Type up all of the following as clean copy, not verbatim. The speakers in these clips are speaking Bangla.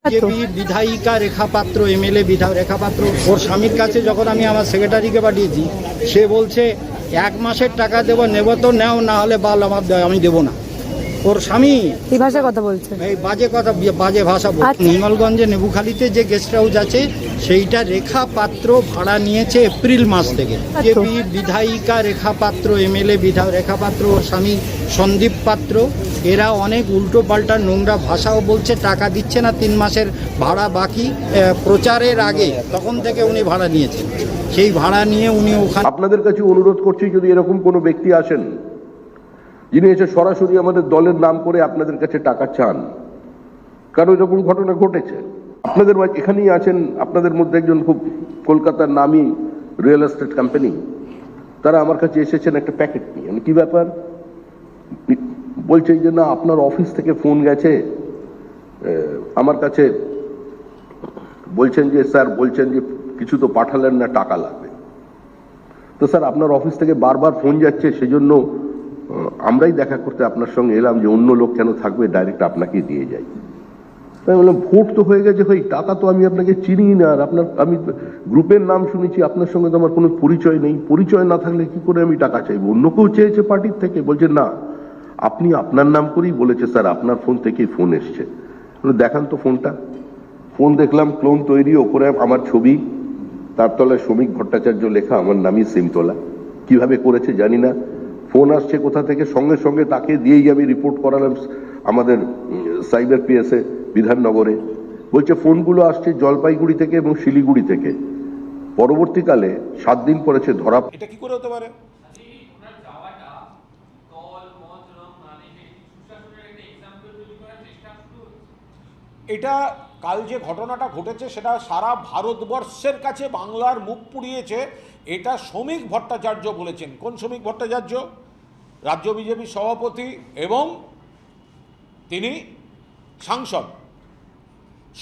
বিজেপি বিধায়িকা রেখা পাত্র, এমএলএ রেখা পাত্র, ওর স্বামীর কাছে যখন আমি আমার সেক্রেটারিকে পাঠিয়েছি, সে বলছে 1 মাসের টাকা নেব তো নেও, না হলে বাল আমি দেবো না। ওর স্বামী এই ভাষায় কথা বলছে, এই বাজে কথা, বাজে ভাষা বলছে। নিমলগঞ্জে নেবুখালীতে যে গেস্ট হাউস আছে সেইটা রেখা পাত্র ভাড়া নিয়েছে এপ্রিল মাস থেকে। বিজেপি বিধায়িকা রেখা পাত্র, এমএলএ রেখা পাত্র, ওর স্বামী সন্দীপ পাত্র, এরা অনেক উল্টো পাল্টা নোংরা ভাষাও বলছে। টাকা দিচ্ছে না, 3 মাসের ভাড়া বাকি। প্রচারের আগে তখন থেকে উনি ভাড়া নিয়েছেন, সেই ভাড়া নিয়ে উনি ওখানে। আপনাদের কাছে অনুরোধ করছি, যদি এরকম কোনো ব্যক্তি আসেন যিনি এসে সরাসরি আমাদের দলের নাম করে আপনাদের কাছে টাকা চান, কারণ এরকম ঘটনা ঘটেছে। আপনাদের এখানেই আছেন, আপনাদের মধ্যে একজন খুব কলকাতার নামী রিয়েল এস্টেট কোম্পানি, তারা আমার কাছে এসেছেন একটা প্যাকেট নিয়ে। কি ব্যাপার বলছে যে না, আপনার অফিস থেকে ফোন গেছে আমার কাছে, বলছেন যে স্যার বলছেন যে কিছু তো পাঠালেন না, টাকা লাগবে। তো স্যার আপনার অফিস থেকে বারবার ফোন যাচ্ছে, সেজন্য আমরাই দেখা করতে আপনার সঙ্গে এলাম, যে অন্য লোক কেন থাকবে, ডাইরেক্ট আপনাকে দিয়ে যাই। তাই বললাম ভোট তো হয়ে গেছে ভাই, টাকা তো আমি আপনাকে চিনি না, আর আপনার আমি গ্রুপের নাম শুনেছি, আপনার সঙ্গে তো আমার কোনো পরিচয় নেই। পরিচয় না থাকলে কি করে আমি টাকা চাইবো? অন্য কেউ চেয়েছে পার্টির থেকে? বলছে না, আপনি আপনার নাম করেই বলেছে স্যার, আপনার ফোন থেকেই ফোন এসছে। দেখান তো ফোনটা। ফোন দেখলাম, ক্লোন তৈরি, ওপরে আমার ছবি, তার তলায় শ্রমিক ভট্টাচার্য লেখা, আমার নামই সিম তোলা। কিভাবে করেছে জানি না। ফোন আসছে কোথা থেকে, সঙ্গে সঙ্গে তাকে দিয়েই আমি রিপোর্ট করালাম আমাদের সাইবার পিএসএ বিধাননগরে। বলছে ফোনগুলো আসছে জলপাইগুড়ি থেকে এবং শিলিগুড়ি থেকে। পরবর্তীকালে 7 দিন পরেছে ধরা। এটা কি করে হতে পারে? এটা কাল যে ঘটনাটা ঘটেছে সেটা সারা ভারতবর্ষের কাছে বাংলার মুখ পুড়িয়েছে। এটা শ্রমিক ভট্টাচার্য বলেছেন। কোন শ্রমিক ভট্টাচার্য? রাজ্য বিজেপি সভাপতি এবং তিনি সাংসদ।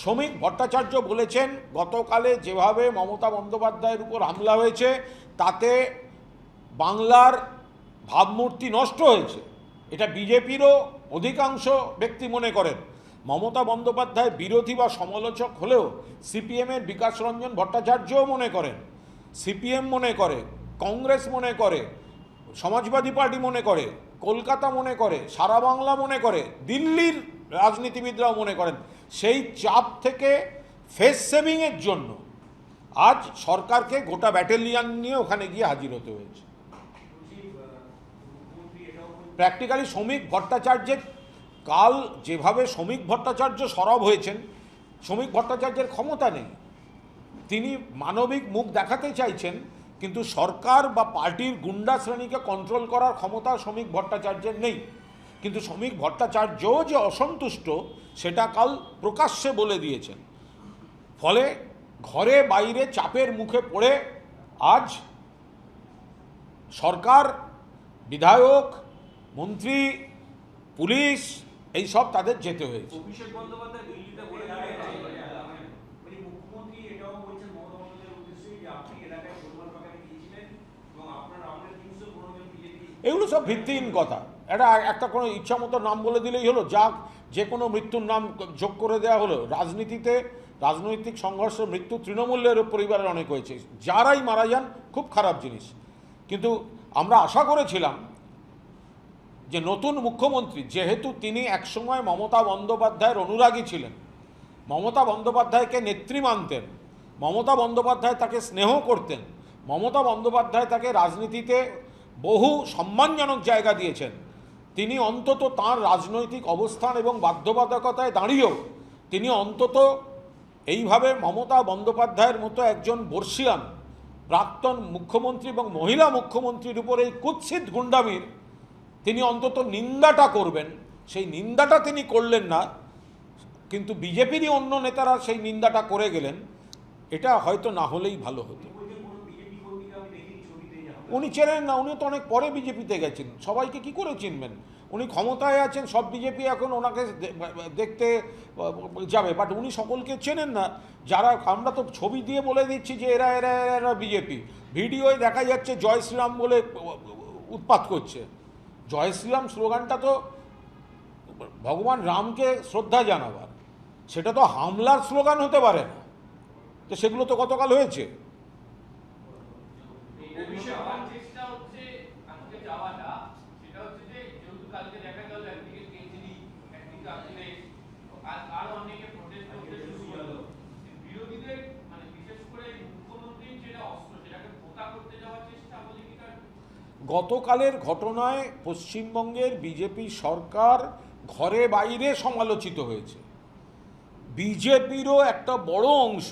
শ্রমিক ভট্টাচার্য বলেছেন গতকালে যেভাবে মমতা বন্দ্যোপাধ্যায়ের উপর হামলা হয়েছে তাতে বাংলার ভাবমূর্তি নষ্ট হয়েছে। এটা বিজেপিরও অধিকাংশ ব্যক্তি মনে করেন। মমতা বন্দ্যোপাধ্যায় বিরোধী বা সমালোচক হলেও সিপিএমের বিকাশ রঞ্জন ভট্টাচার্যও মনে করেন, সিপিএম মনে করে, কংগ্রেস মনে করে, সমাজবাদী পার্টি মনে করে, কলকাতা মনে করে, সারা বাংলা মনে করে, দিল্লির রাজনীতিবিদরাও মনে করেন, সেই চাপ থেকে ফেস সেভিংয়ের জন্য আজ সরকারকে গোটা ব্যাটালিয়ান নিয়ে ওখানে গিয়ে হাজির হতে হয়েছে। প্র্যাকটিক্যালি শ্রমিক ভট্টাচার্যের কাল যেভাবে শ্রমিক ভট্টাচার্য সরব হয়েছেন, শ্রমিক ভট্টাচার্যের ক্ষমতা নেই। তিনি মানবিক মুখ দেখাতে চাইছেন, কিন্তু সরকার বা পার্টির গুন্ডা শ্রেণীকে কন্ট্রোল করার ক্ষমতা শ্রমিক ভট্টাচার্যের নেই। কিন্তু শ্রমিক ভট্টাচার্যও যে অসন্তুষ্ট সেটা কাল প্রকাশ্যে বলে দিয়েছেন। ফলে ঘরে বাইরে চাপের মুখে পড়ে আজ সরকার, বিধায়ক, মন্ত্রী, পুলিশ এই সব তাদের যেতে হয়েছে। এগুলো সব ভিত্তিহীন কথা। এটা একটা কোনো ইচ্ছা মতো নাম বলে দিলেই হলো, যাক যে কোনো মৃত্যুর নাম যোগ করে দেওয়া হলো। রাজনীতিতে রাজনৈতিক সংঘর্ষ, মৃত্যু তৃণমূলের পরিবারের অনেক হয়েছে, যারাই মারা যান খুব খারাপ জিনিস। কিন্তু আমরা আশা করেছিলাম যে নতুন মুখ্যমন্ত্রী, যেহেতু তিনি একসময় মমতা বন্দ্যোপাধ্যায়ের অনুরাগী ছিলেন, মমতা বন্দ্যোপাধ্যায়কে নেত্রী মানতেন, মমতা বন্দ্যোপাধ্যায় তাকে স্নেহ করতেন, মমতা বন্দ্যোপাধ্যায় তাকে রাজনীতিতে বহু সম্মানজনক জায়গা দিয়েছেন, তিনি অন্তত তাঁর রাজনৈতিক অবস্থান এবং বাধ্যবাধকতায় দাঁড়িয়েও তিনি অন্তত এইভাবে মমতা বন্দ্যোপাধ্যায়ের মতো একজন বর্ষিয়ান প্রাক্তন মুখ্যমন্ত্রী এবং মহিলা মুখ্যমন্ত্রীর উপর এই কুৎসিত গুন্ডামির তিনি অন্তত নিন্দাটা করবেন, সেই নিন্দাটা তিনি করলেন না। কিন্তু বিজেপিরই অন্য নেতারা সেই নিন্দাটা করে গেলেন। এটা হয়তো না হলেই ভালো হতো। উনি চেনেন না, উনি তো অনেক পরে বিজেপিতে গেছেন, সবাইকে কি করে চিনবেন? উনি ক্ষমতায় আছেন, সব বিজেপি এখন ওনাকে দেখতে যাবে, বাট উনি সকলকে চেনেন না। যারা আমরা তো ছবি দিয়ে বলে দিচ্ছি যে এরা এরা এরা বিজেপি, ভিডিওয় দেখা যাচ্ছে জয় শ্রীরাম বলে উৎপাত করছে। জয় শ্রীরাম স্লোগানটা তো ভগবান রামকে শ্রদ্ধা জানাবার, সেটা তো হামলার স্লোগান হতে পারে না। তো সেগুলো তো গতকাল হয়েছে। গতকালের ঘটনায় পশ্চিমবঙ্গের বিজেপি সরকার ঘরে বাইরে সমালোচিত হয়েছে। বিজেপিরও একটা বড় অংশ,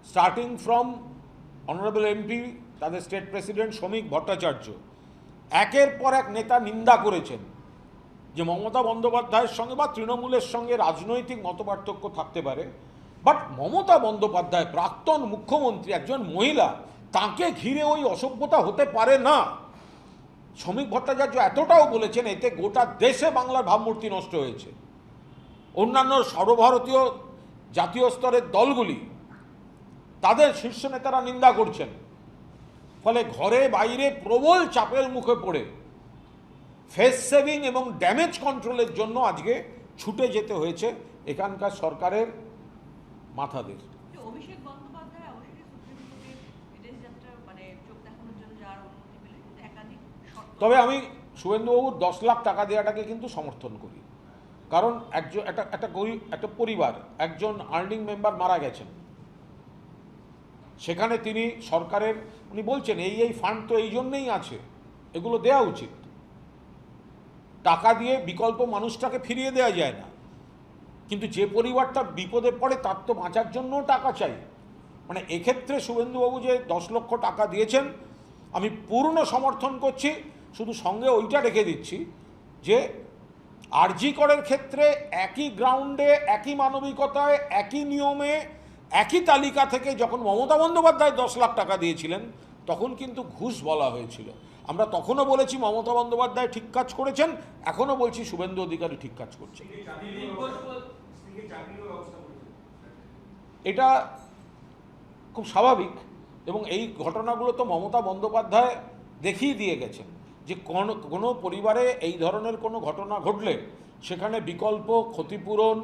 স্টার্টিং ফ্রম অনারেবল এমপি, তাদের স্টেট প্রেসিডেন্ট শ্রমিক ভট্টাচার্য, একের পর এক নেতা নিন্দা করেছেন যে মমতা বন্দ্যোপাধ্যায়ের সঙ্গে বা তৃণমূলের সঙ্গে রাজনৈতিক মতপার্থক্য থাকতে পারে, বাট মমতা বন্দ্যোপাধ্যায় প্রাক্তন মুখ্যমন্ত্রী, একজন মহিলা, তাকে ঘিরে ওই অসভ্যতা হতে পারে না। শ্রমিক ভট্টাচার্য এতটাও বলেছেন, এতে গোটা দেশে বাংলার ভাবমূর্তি নষ্ট হয়েছে। অন্যান্য সর্বভারতীয় জাতীয় স্তরের দলগুলি, তাদের শীর্ষ নেতারা নিন্দা করছেন। ফলে ঘরে বাইরে প্রবল চাপের মুখে পড়ে ফেস সেভিং এবং ড্যামেজ কন্ট্রোলের জন্য আজকে ছুটে যেতে হয়েছে এখানকার সরকারের মাথাদের। অভিষেক বন্দ্যোপাধ্যায় অবশ্যই সুপ্রিম কোর্টে বিদেশ যাত্রা মানে চোখ দেখানোর জন্য যাওয়ার অনুমতি পেলেন, একাধিক শর্ত। তবে আমি শুভেন্দুবাবুর 10 লাখ টাকা দেওয়াটাকে কিন্তু সমর্থন করি। কারণ একটা পরিবার, একজন আর্নিং মেম্বার মারা গেছেন, সেখানে তিনি সরকারের, উনি বলছেন এই ফান্ড তো এই জন্যেই আছে, এগুলো দেওয়া উচিত। টাকা দিয়ে বিকল্প মানুষটাকে ফিরিয়ে দেওয়া যায় না, কিন্তু যে পরিবারটা বিপদে পড়ে তার তো বাঁচার জন্যও টাকা চাই। মানে এক্ষেত্রে শুভেন্দুবাবু যে 10 লক্ষ টাকা দিয়েছেন আমি পূর্ণ সমর্থন করছি। শুধু সঙ্গে ওইটা রেখে দিচ্ছি যে আরজি করের ক্ষেত্রে একই গ্রাউন্ডে, একই মানবিকতায়, একই নিয়মে, একই তালিকা থেকে যখন মমতা বন্দ্যোপাধ্যায় 10 লাখ টাকা দিয়েছিলেন তখন কিন্তু ঘুষ বলা হয়েছিল। আমরা তখনও বলেছি মমতা বন্দ্যোপাধ্যায় ঠিক কাজ করেছেন, এখনও বলছি শুভেন্দু অধিকারী ঠিক কাজ করছেন। এটা খুব স্বাভাবিক, এবং এই ঘটনাগুলো তো মমতা বন্দ্যোপাধ্যায় দেখিয়ে দিয়ে গেছেন যে কোনো পরিবারে এই ধরনের কোনো ঘটনা ঘটলে সেখানে বিকল্প ক্ষতিপূরণ,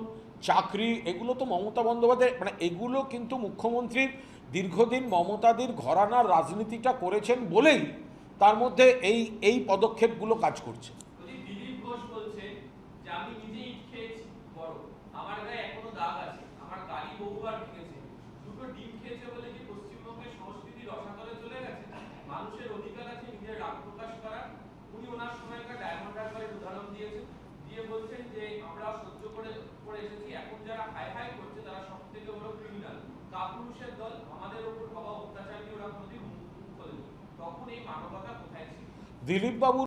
চাকরি, এগুলো তো মমতা বন্দ্যোপাধ্যায়, মানে এগুলো কিন্তু মুখ্যমন্ত্রীর দীর্ঘদিন মমতাদির ঘরানার রাজনীতিটা করেছেন বলেই তার মধ্যে এই পদক্ষেপগুলো কাজ করছে। দিলীপ ঘোষ বলছে যে আমি নিজে ইট খেয়েছি, বড় আমার গায়ে এখনো দাগ আছে, আমার গাড়ি বহুবার ভেঙেছে, দুটো ডিম খেয়েছে বলে কি পশ্চিমবঙ্গের সংস্কৃতি রসাতলে চলে গেছে? মানুষের অধিকার আছে নিজের রাগ প্রকাশ করার। উনি ওনার সময়কার ডায়মন্ড হারবারের উদাহরণ দিয়েছেন, দিয়ে বলছেন যে আমরা সহ্য করে এসেছি, এখন যারা হাই হাই করছে তারা সব থেকে বড় ক্রিমিনাল, কাপুরুষের দল, আমাদের উপর হওয়া অত্যাচার নিয়ে ওরা কোনোদিন মুখ খোলেনি। তখন এই মানবতা কোথায় ছিল? দিলীপ বাবু